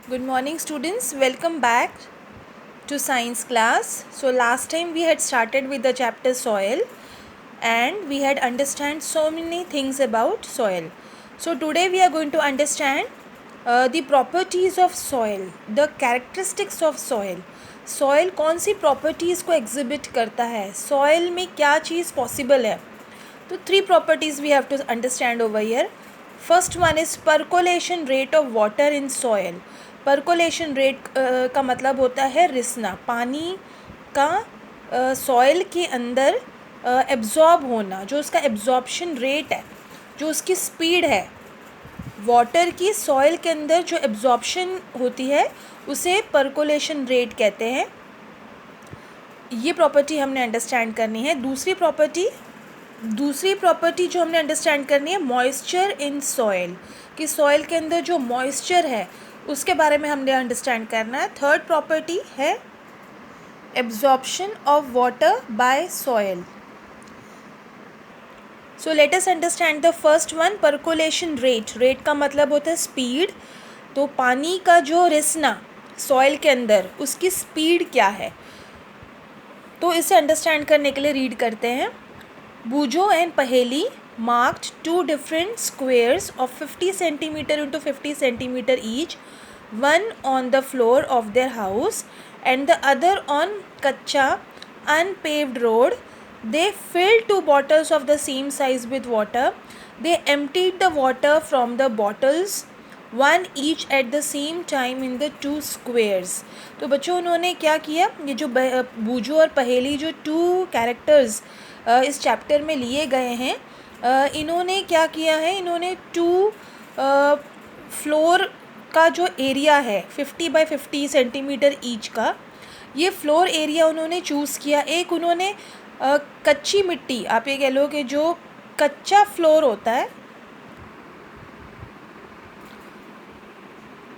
Good morning students, welcome back to science class. So last time we had started with the chapter soil and we had understand so many things about soil. So today we are going to understand the properties of soil, the characteristics of soil. Soil कौन सी properties को exhibit करता है, soil में क्या चीज़ possible है. तो three properties we have to understand over here. First one is percolation rate of water in soil. Percolation rate का मतलब होता है रिसना, पानी का सॉइल के अंदर एब्जॉर्ब होना, जो उसका एब्जॉर्प्शन रेट है, जो उसकी स्पीड है, वाटर की सॉइल के अंदर जो एब्जॉर्प्शन होती है उसे परकोलेशन रेट कहते हैं. ये प्रॉपर्टी हमने अंडरस्टैंड करनी है. दूसरी प्रॉपर्टी जो हमने अंडरस्टैंड करनी है मॉइस्चर इन सॉइल, कि सॉइल के अंदर जो मॉइस्चर है उसके बारे में हमने अंडरस्टैंड करना है. थर्ड प्रॉपर्टी है absorption of water bye soil. So let us understand the first one, percolation rate. Rate का मतलब होता है स्पीड. तो पानी का जो रिसना सॉइल के अंदर, उसकी स्पीड क्या है, तो इसे अंडरस्टैंड करने के लिए रीड करते हैं. बूजो एंड पहेली marked two different squares of 50 centimeter into 50 centimeter each, one on the floor of their house and the other on kacha unpaved road. They filled two bottles of the same size with water. They emptied the water from the bottles, one each at the same time in the two squares. तो बच्चों उन्होंने क्या किया, ये जो बूजो और पहेली जो टू कैरेक्टर्स इस चैप्टर में लिए गए हैं, इन्होंने क्या किया है, इन्होंने टू फ्लोर का जो एरिया है 50 बाई 50 सेंटीमीटर ईच का, ये फ्लोर एरिया उन्होंने चूज़ किया. एक उन्होंने कच्ची मिट्टी, आप ये कह लो कि जो कच्चा फ्लोर होता है,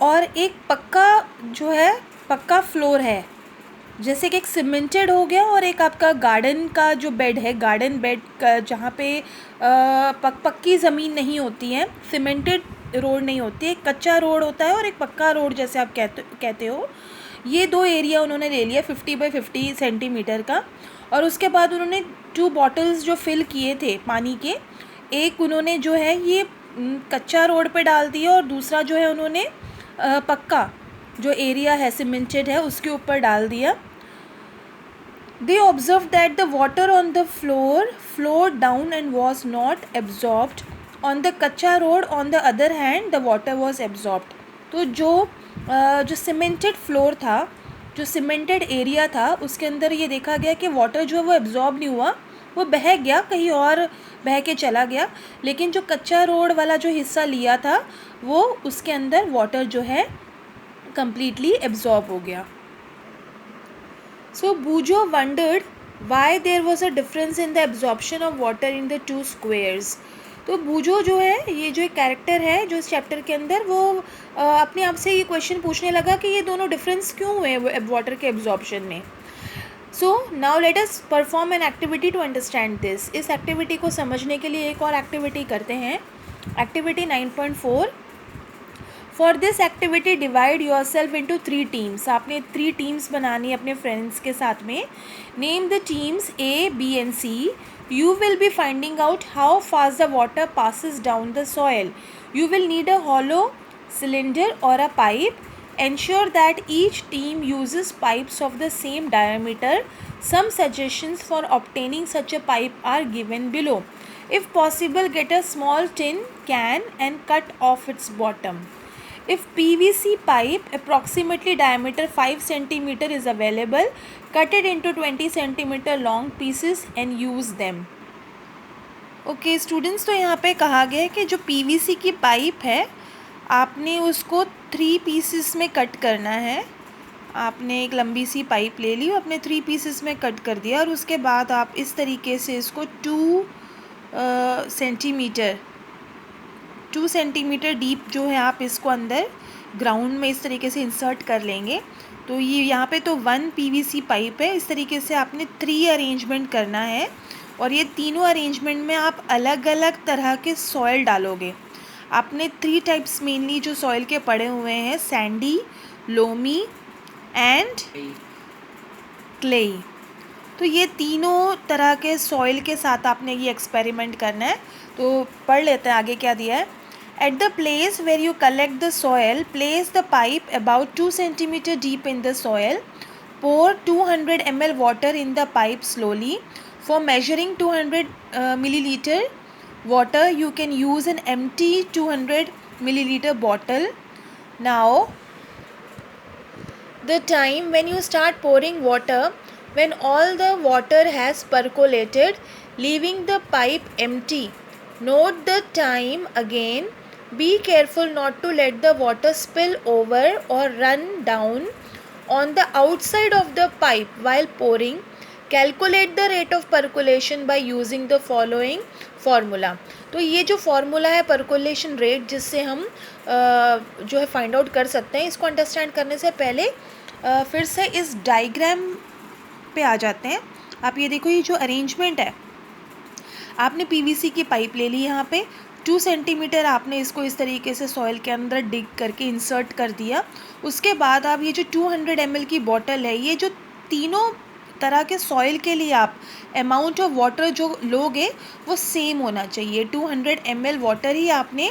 और एक पक्का जो है पक्का फ्लोर है, जैसे कि एक सीमेंटेड हो गया, और एक आपका गार्डन का जो बेड है, गार्डन बेड का जहाँ पे पक्की ज़मीन नहीं होती है, सीमेंटेड रोड नहीं होती है, एक कच्चा रोड होता है और एक पक्का रोड जैसे आप कहते हो. ये दो एरिया उन्होंने ले लिया 50 बाई 50 सेंटीमीटर का. और उसके बाद उन्होंने टू बॉटल्स जो फिल किए थे पानी के, एक उन्होंने जो है ये कच्चा रोड पे डाल दिया और दूसरा जो है उन्होंने पक्का जो एरिया है सीमेंटेड है उसके ऊपर डाल दिया. They observed that the water on the floor flowed down and was not absorbed. On the कच्चा road on the other hand the water was absorbed. तो जो सीमेंटेड फ्लोर था, जो सीमेंटेड एरिया था, उसके अंदर ये देखा गया कि वाटर जो है वो एब्जॉर्ब नहीं हुआ, वो बह गया, कहीं और बह के चला गया. लेकिन जो कच्चा रोड वाला जो हिस्सा लिया था वो उसके अंदर वाटर जो है completely absorb हो गया. So Bujo wondered why there was a difference in the absorption of water in the two squares. तो बूजो जो है, ये जो एक कैरेक्टर है जो इस चैप्टर के अंदर, वो अपने आप से ये क्वेश्चन पूछने लगा कि ये दोनों डिफरेंस क्यों हुए वाटर के एब्जॉर्प्शन में. So now let us perform an activity to understand this. इस एक्टिविटी को समझने के लिए एक और एक्टिविटी करते हैं. Activity 9.4. For this activity divide yourself into 3 teams. आपने 3 टीम्स बनानी है अपने फ्रेंड्स के साथ में. Name the teams A, B and C. You will be finding out how fast the water passes down the soil. You will need a hollow cylinder or a pipe. Ensure that each team uses pipes of the same diameter. Some suggestions for obtaining such a pipe are given below. If possible, get a small tin can and cut off its bottom. If PVC pipe approximately diameter 5 cm is available, cut it into 20 cm long pieces and use them. Okay students, तो यहाँ पे कहा गया है कि जो PVC की pipe है आपने उसको 3 पीसेस में कट करना है. आपने एक लंबी सी पाइप ले ली, अपने 3 पीसेस में कट कर दिया, और उसके बाद आप इस तरीके से इसको 2 सेंटीमीटर डीप जो है आप इसको अंदर ग्राउंड में इस तरीके से इंसर्ट कर लेंगे. तो ये यहाँ पे तो 1 PVC पाइप है. इस तरीके से आपने 3 अरेंजमेंट करना है, और ये तीनों अरेंजमेंट में आप अलग अलग तरह के सॉइल डालोगे. आपने 3 टाइप्स मेनली जो सॉइल के पड़े हुए हैं, सैंडी, लोमी एंड क्लेई। तो ये तीनों तरह के सॉइल के साथ आपने ये एक्सपेरिमेंट करना है। तो पढ़ लेते हैं आगे क्या दिया है। At the place where you collect the soil, place the pipe about 2 cm deep in the soil, pour 200 ml water in the pipe slowly. For measuring 200 milliliter water, you can use an empty 200 milliliter bottle. Now the time when you start pouring water, when all the water has percolated, leaving the pipe empty. Note the time again. Be careful not to let the water spill over or run down on the outside of the pipe while pouring. Calculate the rate of percolation by using the following formula. तो ये जो formula है percolation rate, जिससे हम जो है find out कर सकते हैं, इसको अंडरस्टैंड करने से पहले फिर से इस डायग्राम पे आ जाते हैं। आप ये देखो, ये जो अरेंजमेंट है, आपने पीवीसी की पाइप ले ली, यहाँ पे 2 सेंटीमीटर आपने इसको इस तरीके से सॉइल के अंदर डिग करके इंसर्ट कर दिया। उसके बाद आप ये जो 200 ml की बॉटल है, ये जो तीनों तरह के सॉइल के लिए आप अमाउंट ऑफ वाटर जो लोगे वो सेम होना चाहिए। 200 ml वाटर ही आपने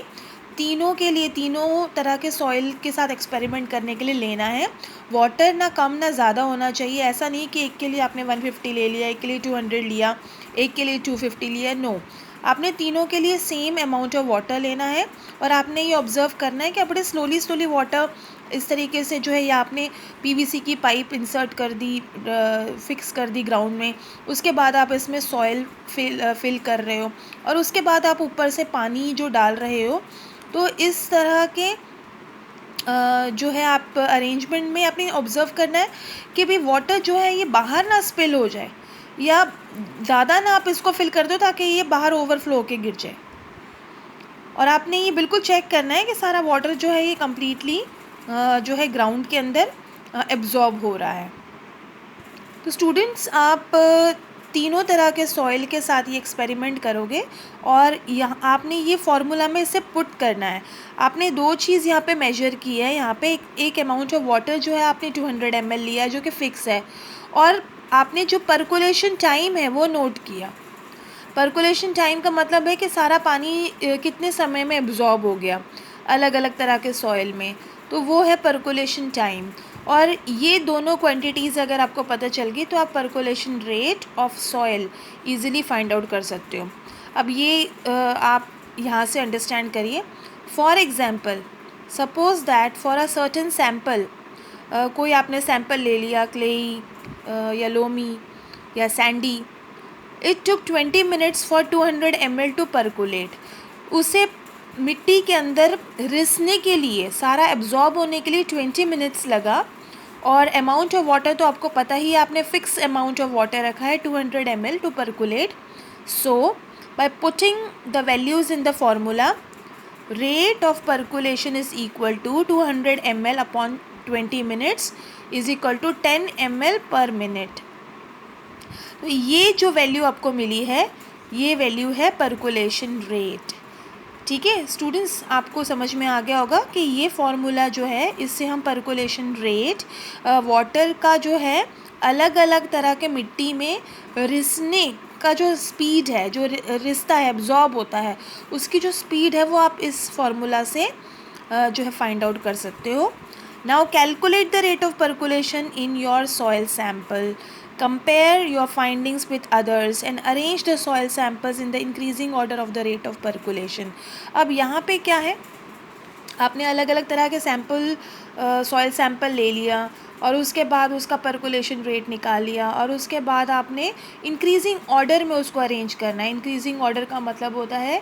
तीनों के लिए, तीनों तरह के सॉइल के साथ एक्सपेरिमेंट करने के लिए लेना है। वाटर ना कम ना ज़्यादा होना चाहिए। ऐसा नहीं कि एक के लिए आपने 150 ले लिया, एक के लिए 200 लिया, एक के लिए 250 लिया। नो, आपने तीनों के लिए सेम अमाउंट ऑफ वाटर लेना है और आपने ये ऑब्ज़र्व करना है कि बड़े स्लोली वाटर इस तरीके से जो है, ये आपने पीवीसी की पाइप इंसर्ट कर दी, फिक्स कर दी ग्राउंड में। उसके बाद आप इसमें सॉइल फिल कर रहे हो और उसके बाद आप ऊपर से पानी जो डाल रहे हो। तो इस तरह के जो है आप अरेंजमेंट में आपने ऑब्ज़र्व करना है कि भाई वाटर जो है ये बाहर ना स्पिल हो जाए या ज़्यादा ना आप इसको फिल कर दो ताकि ये बाहर ओवरफ्लो होके गिर जाए। और आपने ये बिल्कुल चेक करना है कि सारा वाटर जो है ये कम्प्लीटली जो है ग्राउंड के अंदर एब्जॉर्ब हो रहा है। तो स्टूडेंट्स, आप तीनों तरह के सॉइल के साथ ये एक्सपेरिमेंट करोगे और यहाँ आपने ये फार्मूला में इसे पुट करना है। आपने 2 चीज़ यहाँ पे मेजर की है। यहाँ पे एक अमाउंट ऑफ वाटर जो है आपने 200 ml लिया है जो कि फ़िक्स है, और आपने जो परकोलेशन टाइम है वो नोट किया। परकोलेशन टाइम का मतलब है कि सारा पानी कितने समय में एब्जॉर्ब हो गया अलग अलग तरह के सॉइल में, तो वो है परकोलेशन टाइम। और ये दोनों क्वांटिटीज़ अगर आपको पता चल गई तो आप percolation rate of soil easily find out कर सकते हो। अब ये आप यहाँ से अंडरस्टैंड करिए। For example, suppose that for a certain sample, कोई आपने सैम्पल ले लिया क्लेई या लोमी या sandy, it took 20 minutes for 200 ml to percolate. उसे मिट्टी के अंदर रिसने के लिए, सारा एब्जॉर्ब होने के लिए 20 minutes लगा। और अमाउंट ऑफ वाटर तो आपको पता ही है, आपने फिक्स अमाउंट ऑफ वाटर रखा है 200 ml to percolate. So by putting the values in the formula, rate of percolation is equal to 200 ml upon 20 minutes is equal to 10 ml per minute. तो ये जो वैल्यू आपको मिली है, ये value है percolation rate. ठीक है स्टूडेंट्स, आपको समझ में आ गया होगा कि ये फार्मूला जो है, इससे हम परकोलेशन रेट वाटर का जो है अलग अलग तरह के मिट्टी में रिसने का जो स्पीड है, जो रिसता है, एब्जॉर्ब होता है, उसकी जो स्पीड है वो आप इस फार्मूला से जो है फाइंड आउट कर सकते हो। Now calculate the rate of percolation in your soil sample. Compare your findings with others and arrange the soil samples in the increasing order of the rate of percolation. अब यहाँ पे क्या है, आपने अलग अलग तरह के सैम्पल सॉइल सैम्पल ले लिया और उसके बाद उसका परकोलेशन रेट निकाल लिया और उसके बाद आपने इंक्रीजिंग ऑर्डर में उसको अरेंज करना है। इंक्रीजिंग ऑर्डर का मतलब होता है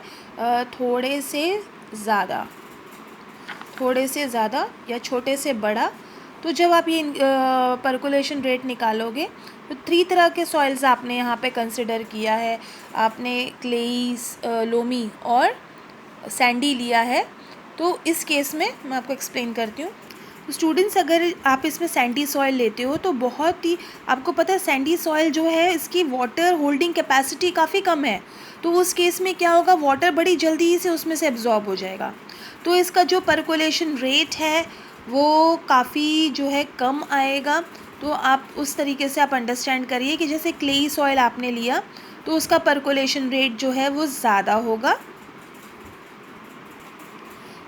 थोड़े से ज़्यादा या छोटे से बड़ा। तो जब आप ये परकोलेशन रेट निकालोगे तो 3 तरह के सॉइल्स आपने यहाँ पे कंसिडर किया है। आपने क्लेईस, लोमी और सैंडी लिया है। तो इस केस में मैं आपको एक्सप्लेन करती हूँ। स्टूडेंट्स, अगर आप इसमें सैंडी सॉइल लेते हो तो बहुत ही, आपको पता है सैंडी सॉइल जो है इसकी वाटर होल्डिंग कैपेसिटी काफ़ी कम है, तो उस केस में क्या होगा, वाटर बड़ी जल्दी से उसमें से एब्जॉर्ब हो जाएगा। तो इसका जो परकोलेशन रेट है वो काफ़ी जो है कम आएगा। तो आप उस तरीके से आप अंडरस्टैंड करिए कि जैसे क्लेई सॉइल आपने लिया तो उसका परकोलेशन रेट जो है वो ज़्यादा होगा।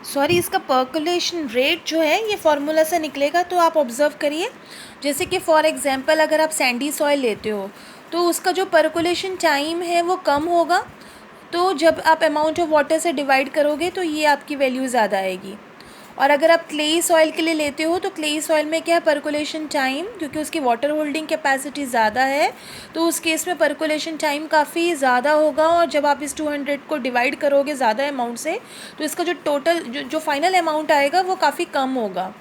सॉरी, इसका पर्कुलेशन रेट जो है ये फार्मूला से निकलेगा, तो आप ऑब्ज़र्व करिए। जैसे कि फॉर एग्जांपल अगर आप सैंडी सॉइल लेते हो तो उसका जो पर्कुलेशन टाइम है वो कम होगा, तो जब आप अमाउंट ऑफ वाटर से डिवाइड करोगे तो ये आपकी वैल्यू ज़्यादा आएगी। और अगर आप क्लेई सॉइल के लिए लेते हो तो क्लेई सॉइल में क्या है, पर्कुलेशन टाइम, क्योंकि उसकी वाटर होल्डिंग कैपेसिटी ज़्यादा है तो उस केस में पर्कुलेशन टाइम काफ़ी ज़्यादा होगा, और जब आप इस 200 को डिवाइड करोगे ज़्यादा अमाउंट से तो इसका जो टोटल जो फाइनल अमाउंट आएगा वो काफ़ी कम होगा।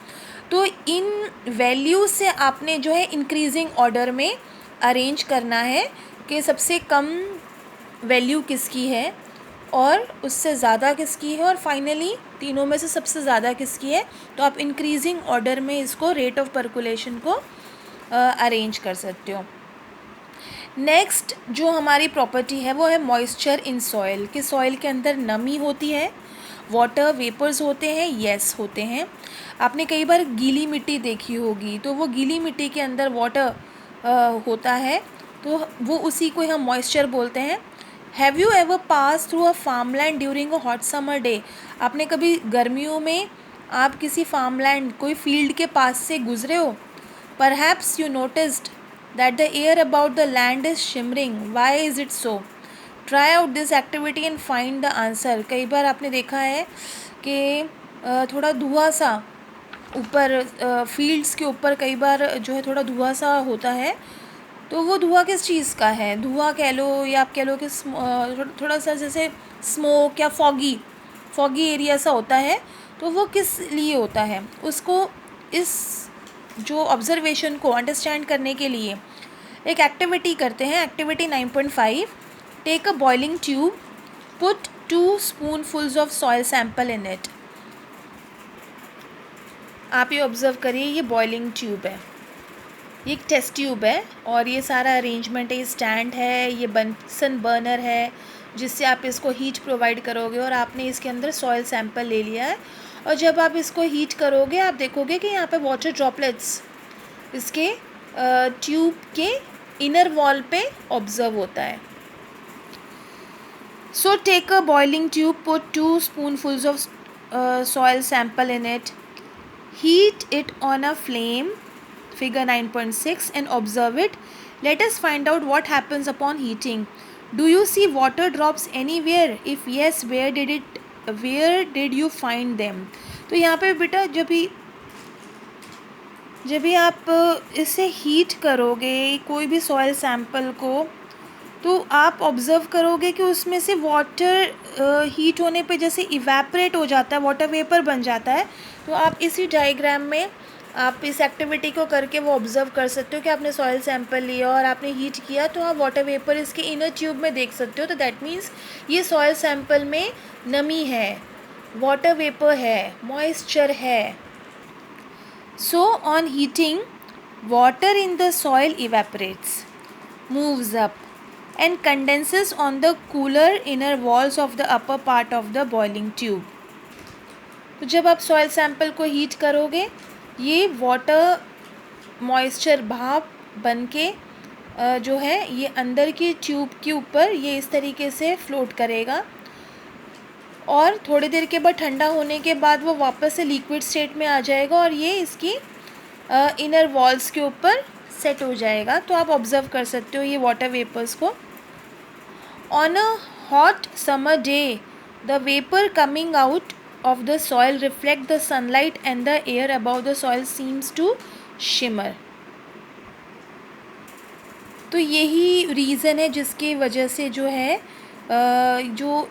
तो इन वैल्यू से आपने जो है इंक्रीजिंग ऑर्डर में अरेंज करना है कि सबसे कम वैल्यू किसकी है और उससे ज़्यादा किसकी है, और फाइनली तीनों में से सबसे ज़्यादा किसकी है। तो आप इंक्रीजिंग ऑर्डर में इसको रेट ऑफ पर्कुलेशन को अरेंज कर सकते हो। नेक्स्ट जो हमारी प्रॉपर्टी है वो है मॉइस्चर इन सॉइल, कि सॉइल के अंदर नमी होती है, वाटर वेपर्स होते हैं, यस होते हैं। आपने कई बार गीली मिट्टी देखी होगी, तो वो गीली मिट्टी के अंदर वाटर होता है, तो वो उसी को हम मॉइस्चर बोलते हैं। Have you ever pass through a farmland during a hot summer day? आपने कभी गर्मियों में आप किसी फार्मलैंड, कोई फील्ड के पास से गुजरे हो? Perhaps you noticed that the air about the land is shimmering, why is it so? Try out this activity and find the answer. कई बार आपने देखा है कि थोड़ा धुआं सा ऊपर फील्ड्स के ऊपर कई बार जो है थोड़ा धुआं सा होता है, तो वो धुआं किस चीज़ का है? धुआं कह लो या आप कह लो कि थोड़ा सा जैसे स्मोक या फॉगी एरिया सा होता है, तो वो किस लिए होता है? उसको, इस जो ऑब्ज़र्वेशन को अंडरस्टैंड करने के लिए एक एक्टिविटी करते हैं। Activity 9.5, take a boiling tube, put 2 spoonfuls of soil sample in it. आप ये ऑब्ज़र्व करिए, ये बॉइलिंग ट्यूब है, ये एक टेस्ट ट्यूब है, और ये सारा अरेंजमेंट है, ये स्टैंड है, ये बंसन बर्नर है जिससे आप इसको हीट प्रोवाइड करोगे, और आपने इसके अंदर सॉइल सैंपल ले लिया है। और जब आप इसको हीट करोगे आप देखोगे कि यहाँ पे वाटर ड्रॉपलेट्स इसके ट्यूब के इनर वॉल पे ऑब्जर्व होता है। So take a boiling tube, put 2 spoonfuls of soil sample in it, heat it on a flame, figure 9.6, and observe it. Let us find out what happens upon heating. Do you see water drops anywhere? If yes, where did you find them? तो यहाँ पे बेटा जब भी आप इसे heat करोगे कोई भी सॉइल सैंपल को, तो आप ऑब्ज़र्व करोगे कि उसमें से वाटर हीट होने पे जैसे इवेपरेट हो जाता है, वाटर वेपर बन जाता है। तो आप इसी डायग्राम में आप इस एक्टिविटी को करके वो ऑब्ज़र्व कर सकते हो कि आपने सॉइल सैंपल लिया और आपने हीट किया, तो आप वाटर वेपर इसके इनर ट्यूब में देख सकते हो। तो दैट मीन्स ये सॉइल सैंपल में नमी है, वाटर वेपर है, मॉइस्चर है। So on heating, water in the soil evaporates, moves up and condenses on the cooler inner walls of the upper part of the boiling tube. तो जब आप soil sample को heat करोगे, ये water moisture भाप बन के जो है ये अंदर की ट्यूब के ऊपर ये इस तरीके से फ्लोट करेगा, और थोड़ी देर के बाद ठंडा होने के बाद वो वापस से लिक्विड स्टेट में आ जाएगा और ये इसकी इनर वॉल्स के ऊपर सेट हो जाएगा। तो आप ऑब्ज़र्व कर सकते हो ये वाटर वेपर्स को। On a hot summer day the vapour coming out of the soil reflect the sunlight and the air about the soil seems to shimmer. तो यही रीज़न है जिसकी वजह से जो है जो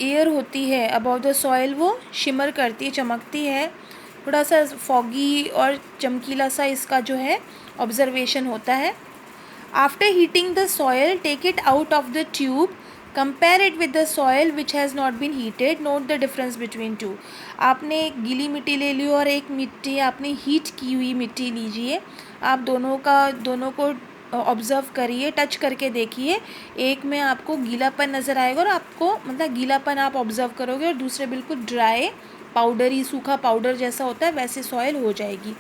एयर होती है अबाउट द सॉइल वो शिमर करती है, चमकती है, थोड़ा सा फॉगी और चमकीला सा इसका जो है ऑब्जर्वेशन होता है। After heating the soil take it out of the tube, compare it with the soil which has not been heated, note the difference between two. आपने एक गीली मिट्टी ले ली और एक मिट्टी आपने हीट की हुई मिट्टी लीजिए, आप दोनों को ऑब्ज़र्व करिए, टच करके देखिए। एक में आपको गीलापन नज़र आएगा और आपको मतलब गीलापन आप ऑब्ज़र्व करोगे, और दूसरे बिल्कुल ड्राई पाउडरी सूखा पाउडर जैसा होता है वैसे सॉइल हो जाएगी।